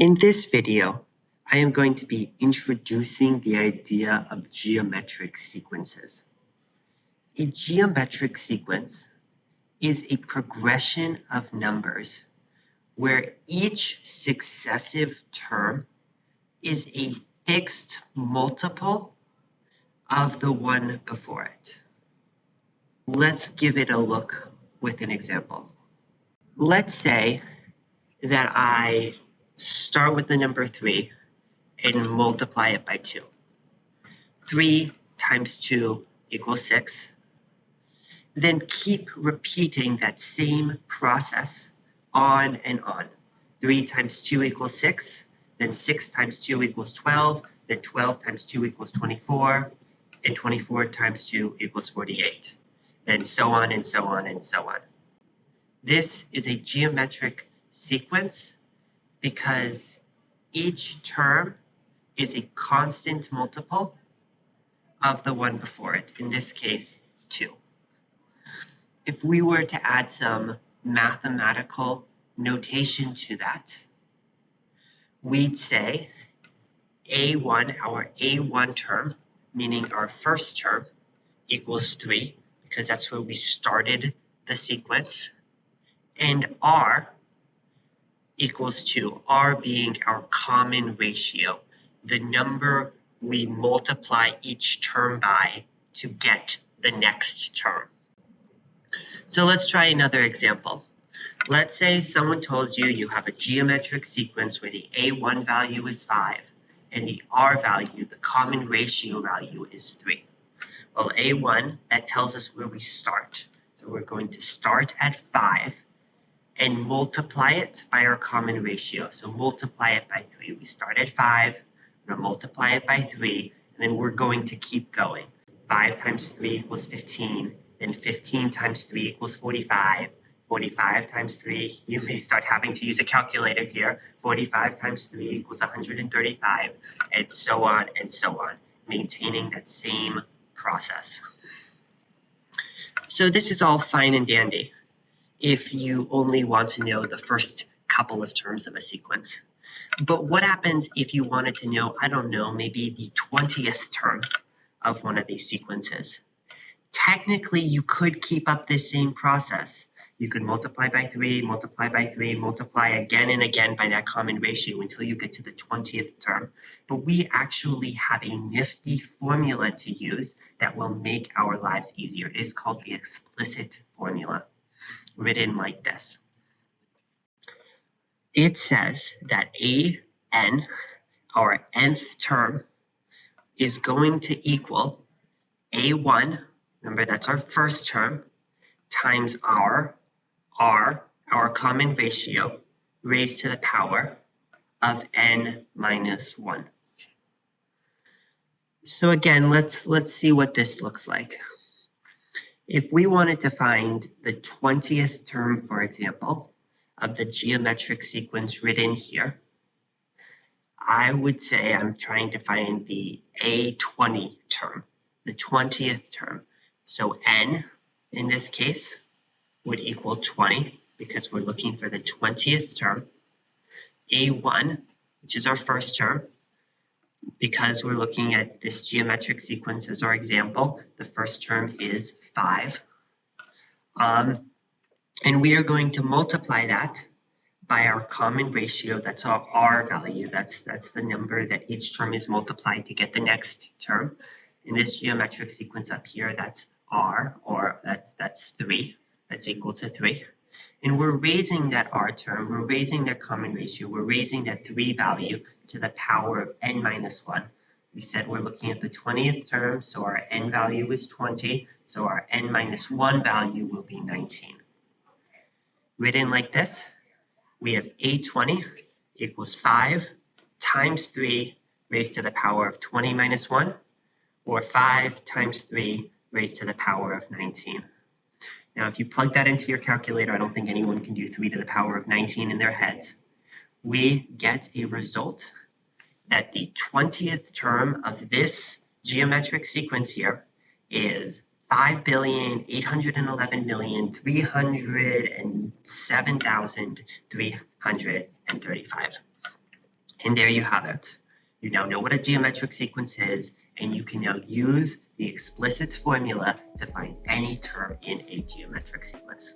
In this video, I am going to be introducing the idea of geometric sequences. A geometric sequence is a progression of numbers where each successive term is a fixed multiple of the one before it. Let's give it a look with an example. Let's say that I start with the number 3 and multiply it by 2. 3 times 2 equals 6. Then keep repeating that same process on and on. 3 times 2 equals 6, then 6 times 2 equals 12, then 12 times 2 equals 24, and 24 times 2 equals 48, and so on and so on and so on. This is a geometric sequence because each term is a constant multiple of the one before it, in this case, 2. If we were to add some mathematical notation to that, we'd say A1, our A1 term, meaning our first term, equals 3, because that's where we started the sequence, and R equals 2, R being our common ratio, the number we multiply each term by to get the next term. So let's try another example. Let's say someone told you you have a geometric sequence where the A1 value is 5 and the R value, the common ratio value, is 3. Well, A1, that tells us where we start. So we're going to start at 5 and multiply it by our common ratio. So multiply it by 3. We start at 5, we're going to multiply it by 3, and then we're going to keep going. 5 times 3 equals 15, then 15 times 3 equals 45. 45 times 3, you may start having to use a calculator here. 45 times 3 equals 135, and so on, maintaining that same process. So this is all fine and dandy if you only want to know the first couple of terms of a sequence. But what happens if you wanted to know, I don't know, maybe the 20th term of one of these sequences? Technically, you could keep up this same process. You could multiply by 3, multiply by 3, multiply again and again by that common ratio until you get to the 20th term. But we actually have a nifty formula to use that will make our lives easier. It is called the explicit formula, written like this. It says that an, our nth term, is going to equal a1, remember that's our first term, times r, our common ratio, raised to the power of n minus 1. So again, let's see what this looks like. If we wanted to find the 20th term, for example, of the geometric sequence written here, I would say I'm trying to find the A20 term, the 20th term. So n, in this case, would equal 20 because we're looking for the 20th term. A1, which is our first term, because we're looking at this geometric sequence as our example, the first term is 5. And we are going to multiply that by our common ratio, that's our R value, that's the number that each term is multiplied to get the next term. In this geometric sequence up here, that's R, or that's 3, that's equal to 3. And we're raising that R term, we're raising that common ratio, we're raising that 3 value to the power of n minus 1. We said we're looking at the 20th term, so our n value is 20, so our n minus 1 value will be 19. Written like this, we have A20 equals 5 times 3 raised to the power of 20 minus 1, or 5 times 3 raised to the power of 19. Now, if you plug that into your calculator, I don't think anyone can do 3 to the power of 19 in their heads. We get a result that the 20th term of this geometric sequence here is 5,811,307,335. And there you have it. You now know what a geometric sequence is, and you can now use the explicit formula to find any term in a geometric sequence.